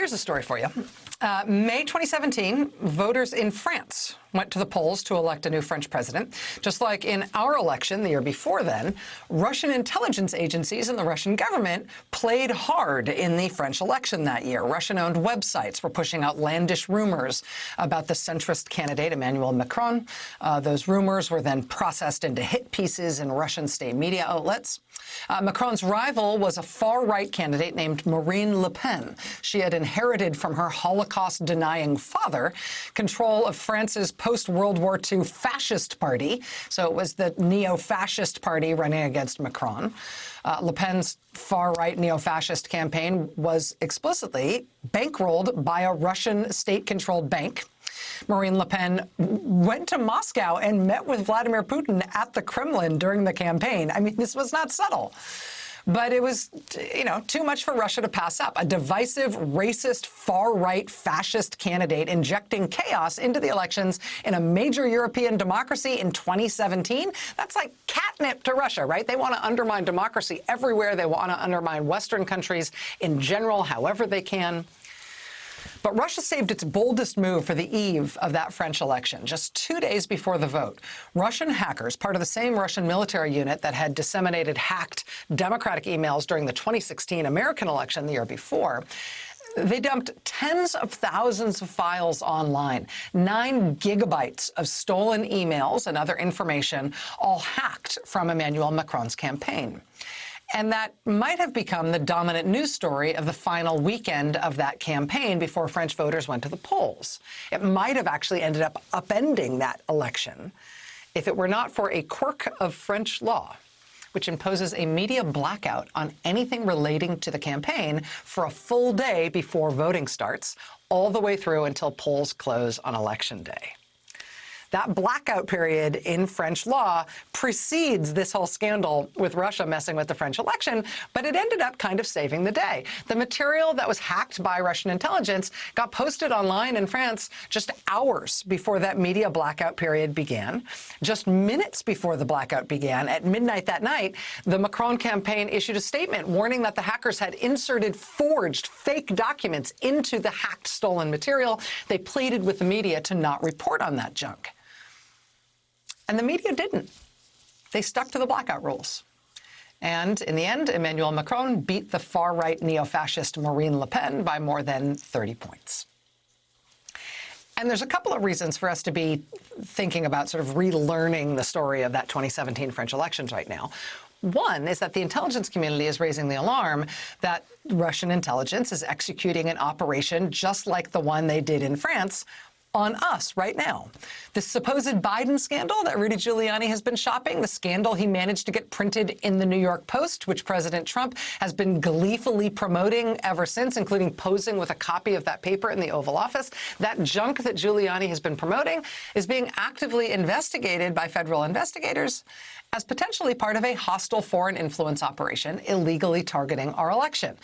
Here's a story for you. May 2017, voters in France went to the polls to elect a new French president. Just like in our election the year before then, Russian intelligence agencies and the Russian government played hard in the French election that year. Russian-owned websites were pushing outlandish rumors about the centrist candidate Emmanuel Macron. Those rumors were then processed into hit pieces in Russian state media outlets. Macron's rival was a far-right candidate named Marine Le Pen. She had inherited from her Holocaust-denying father control of France's post-World War II fascist party. So it was the neo-fascist party running against Macron. Le Pen's far-right neo-fascist campaign was explicitly bankrolled by a Russian state-controlled bank. Marine Le Pen went to Moscow and met with Vladimir Putin at the Kremlin during the campaign. I mean, this was not subtle. But it was, too much for Russia to pass up. A divisive, racist, far-right, fascist candidate injecting chaos into the elections in a major European democracy in 2017. That's like catnip to Russia, right? They want to undermine democracy everywhere. They want to undermine Western countries in general, however they can. But Russia saved its boldest move for the eve of that French election. Just 2 days before the vote, Russian hackers, part of the same Russian military unit that had disseminated hacked Democratic emails during the 2016 American election the year before, they dumped tens of thousands of files online, 9 gigabytes of stolen emails and other information, all hacked from Emmanuel Macron's campaign. And that might have become the dominant news story of the final weekend of that campaign before French voters went to the polls. It might have actually ended up upending that election if it were not for a quirk of French law, which imposes a media blackout on anything relating to the campaign for a full day before voting starts, all the way through until polls close on Election Day. That blackout period in French law precedes this whole scandal with Russia messing with the French election, but it ended up kind of saving the day. The material that was hacked by Russian intelligence got posted online in France just hours before that media blackout period began. Just minutes before the blackout began, at midnight that night, the Macron campaign issued a statement warning that the hackers had inserted forged fake documents into the hacked stolen material. They pleaded with the media to not report on that junk. And the media didn't. They stuck to the blackout rules. And in the end, Emmanuel Macron beat the far-right neo-fascist Marine Le Pen by more than 30 points. And there's a couple of reasons for us to be thinking about sort of relearning the story of that 2017 French elections right now. One is that the intelligence community is raising the alarm that Russian intelligence is executing an operation just like the one they did in France on us right now. The supposed Biden scandal that Rudy Giuliani has been shopping, the scandal he managed to get printed in the New York Post, which President Trump has been gleefully promoting ever since, including posing with a copy of that paper in the Oval Office. That junk that Giuliani has been promoting is being actively investigated by federal investigators as potentially part of a hostile foreign influence operation illegally targeting our election.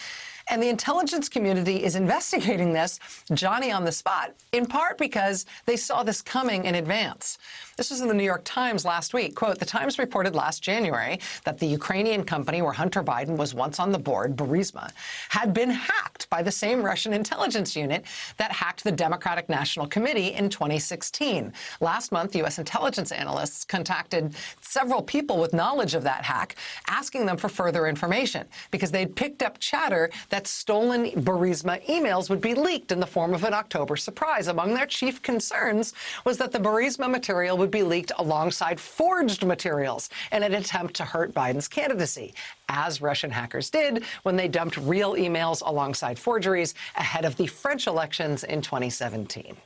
And the intelligence community is investigating this, Johnny on the spot, in part because they saw this coming in advance. This was in the New York Times last week. Quote, "The Times reported last January that the Ukrainian company where Hunter Biden was once on the board, Burisma, had been hacked by the same Russian intelligence unit that hacked the Democratic National Committee in 2016. Last month, U.S. intelligence analysts contacted several people with knowledge of that hack, asking them for further information because they'd picked up chatter that stolen Burisma emails would be leaked in the form of an October surprise. Among their chief concerns was that the Burisma material would be leaked alongside forged materials in an attempt to hurt Biden's candidacy, as Russian hackers did when they dumped real emails alongside forgeries ahead of the French elections in 2017.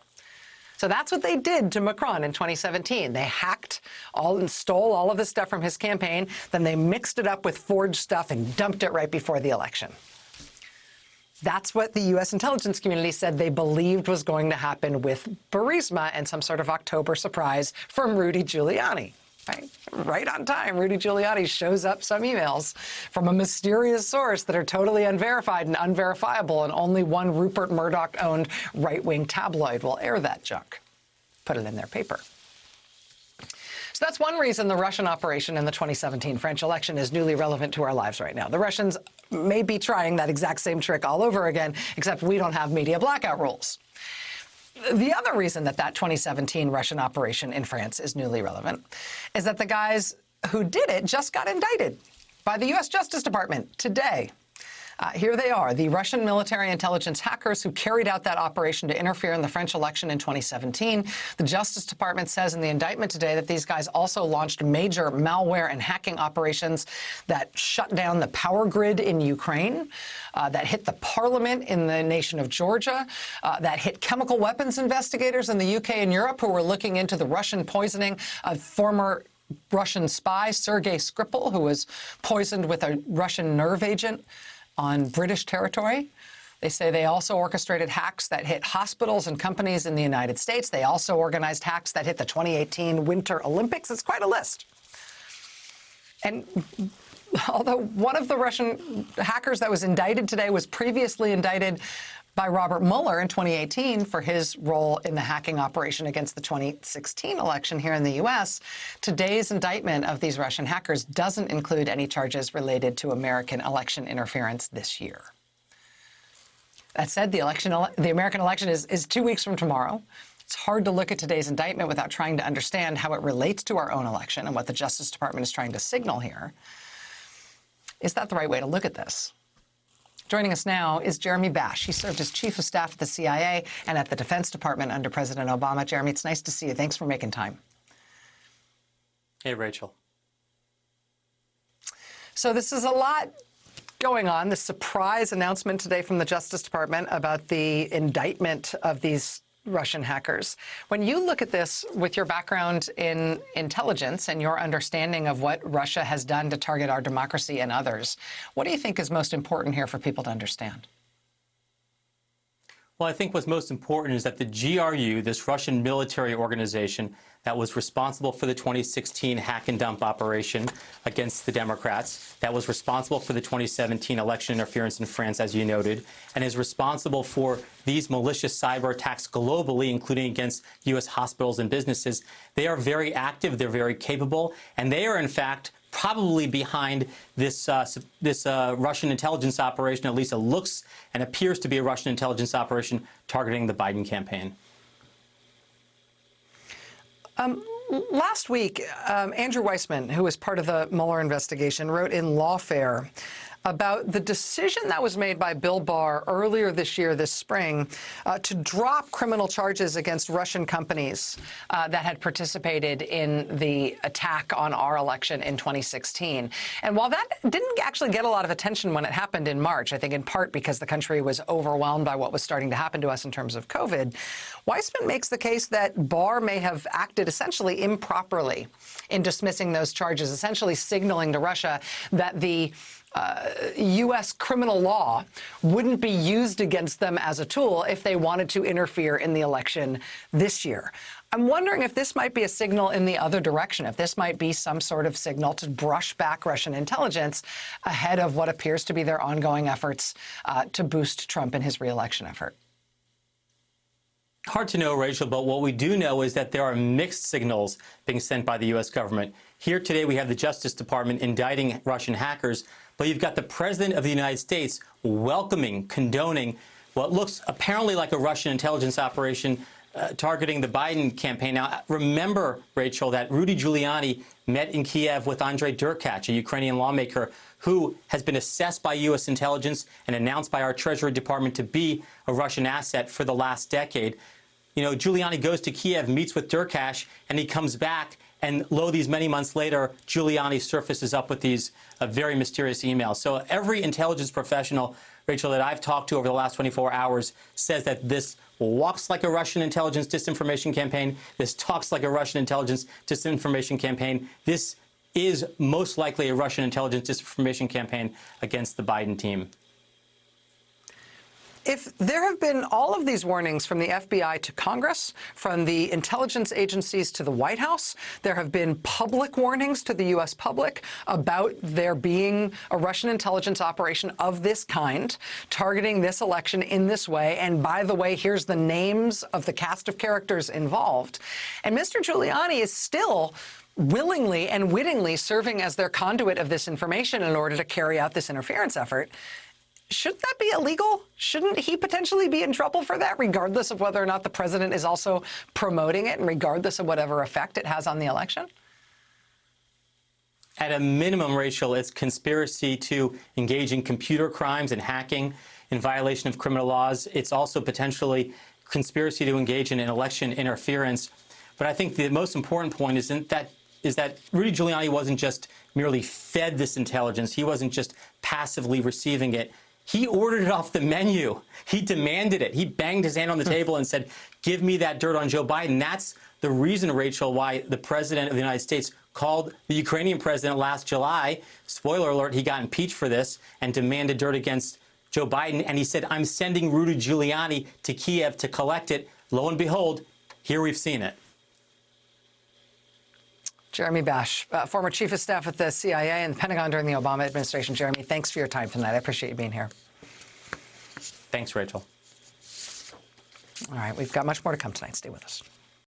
So that's what they did to Macron in 2017. They hacked all and stole all of the stuff from his campaign. Then they mixed it up with forged stuff and dumped it right before the election. That's what the U.S. intelligence community said they believed was going to happen with Burisma and some sort of October surprise from Rudy Giuliani. Right on time, Rudy Giuliani shows up some emails from a mysterious source that are totally unverified and unverifiable, and only one Rupert Murdoch-owned right-wing tabloid will air that junk. Put it in their paper. So that's one reason the Russian operation in the 2017 French election is newly relevant to our lives right now. The Russians may be trying that exact same trick all over again, except we don't have media blackout rules. The other reason that 2017 Russian operation in France is newly relevant is that the guys who did it just got indicted by the U.S. Justice Department today. Here they are, the Russian military intelligence hackers who carried out that operation to interfere in the French election in 2017. The Justice Department says in the indictment today that these guys also launched major malware and hacking operations that shut down the power grid in Ukraine, that hit the parliament in the nation of Georgia, that hit chemical weapons investigators in the UK and Europe who were looking into the Russian poisoning of former Russian spy Sergei Skripal, who was poisoned with a Russian nerve agent on British territory. They say they also orchestrated hacks that hit hospitals and companies in the United States. They also organized hacks that hit the 2018 Winter Olympics. It's quite a list. And although one of the Russian hackers that was indicted today was previously indicted by Robert Mueller in 2018 for his role in the hacking operation against the 2016 election here in the U.S., today's indictment of these Russian hackers doesn't include any charges related to American election interference this year. That said, the American election is 2 weeks from tomorrow. It's hard to look at today's indictment without trying to understand how it relates to our own election and what the Justice Department is trying to signal here. Is that the right way to look at this? Joining us now is Jeremy Bash. He served as chief of staff at the CIA and at the Defense Department under President Obama. Jeremy, it's nice to see you. Thanks for making time. Hey, Rachel. So this is a lot going on, this surprise announcement today from the Justice Department about the indictment of these Russian hackers. When you look at this with your background in intelligence and your understanding of what Russia has done to target our democracy and others, what do you think is most important here for people to understand? Well, I think what's most important is that the GRU, this Russian military organization that was responsible for the 2016 hack and dump operation against the Democrats, that was responsible for the 2017 election interference in France, as you noted, and is responsible for these malicious cyber attacks globally, including against U.S. hospitals and businesses. They are very active, they're very capable, and they are, in fact, probably behind this Russian intelligence operation. At least it looks and appears to be a Russian intelligence operation targeting the Biden campaign. Last week, Andrew Weissman, who was part of the Mueller investigation, wrote in Lawfare about the decision that was made by Bill Barr earlier this year, this spring, to drop criminal charges against Russian companies that had participated in the attack on our election in 2016. And while that didn't actually get a lot of attention when it happened in March, I think in part because the country was overwhelmed by what was starting to happen to us in terms of COVID, Weissman makes the case that Barr may have acted essentially improperly in dismissing those charges, essentially signaling to Russia that the U.S. criminal law wouldn't be used against them as a tool if they wanted to interfere in the election this year. I'm wondering if this might be a signal in the other direction, if this might be some sort of signal to brush back Russian intelligence ahead of what appears to be their ongoing efforts to boost Trump in his re-election effort. Hard to know, Rachel, but what we do know is that there are mixed signals being sent by the U.S. government. Here today we have the Justice Department indicting Russian hackers, but you've got the President of the United States welcoming, condoning what looks apparently like a Russian intelligence operation targeting the Biden campaign. Now, remember, Rachel, that Rudy Giuliani met in Kiev with Andrei Derkach, a Ukrainian lawmaker who has been assessed by U.S. intelligence and announced by our Treasury Department to be a Russian asset for the last decade. You know, Giuliani goes to Kiev, meets with Derkach, and he comes back, and lo, these many months later, Giuliani surfaces up with these very mysterious emails. So every intelligence professional, Rachel, that I've talked to over the last 24 hours says that this walks like a Russian intelligence disinformation campaign. This talks like a Russian intelligence disinformation campaign. This is most likely a Russian intelligence disinformation campaign against the Biden team. If there have been all of these warnings from the FBI to Congress, from the intelligence agencies to the White House, there have been public warnings to the U.S. public about there being a Russian intelligence operation of this kind, targeting this election in this way. And by the way, here's the names of the cast of characters involved. And Mr. Giuliani is still willingly and wittingly serving as their conduit of this information in order to carry out this interference effort. Shouldn't that be illegal? Shouldn't he potentially be in trouble for that, regardless of whether or not the president is also promoting it and regardless of whatever effect it has on the election? At a minimum, Rachel, it's conspiracy to engage in computer crimes and hacking in violation of criminal laws. It's also potentially conspiracy to engage in an election interference. But I think the most important point is that Rudy Giuliani wasn't just merely fed this intelligence. He wasn't just passively receiving it. He ordered it off the menu. He demanded it. He banged his hand on the table and said, give me that dirt on Joe Biden. That's the reason, Rachel, why the president of the United States called the Ukrainian president last July. Spoiler alert, he got impeached for this and demanded dirt against Joe Biden. And he said, I'm sending Rudy Giuliani to Kiev to collect it. Lo and behold, here we've seen it. Jeremy Bash, former chief of staff at the CIA and the Pentagon during the Obama administration. Jeremy, thanks for your time tonight. I appreciate you being here. Thanks, Rachel. All right, we've got much more to come tonight. Stay with us.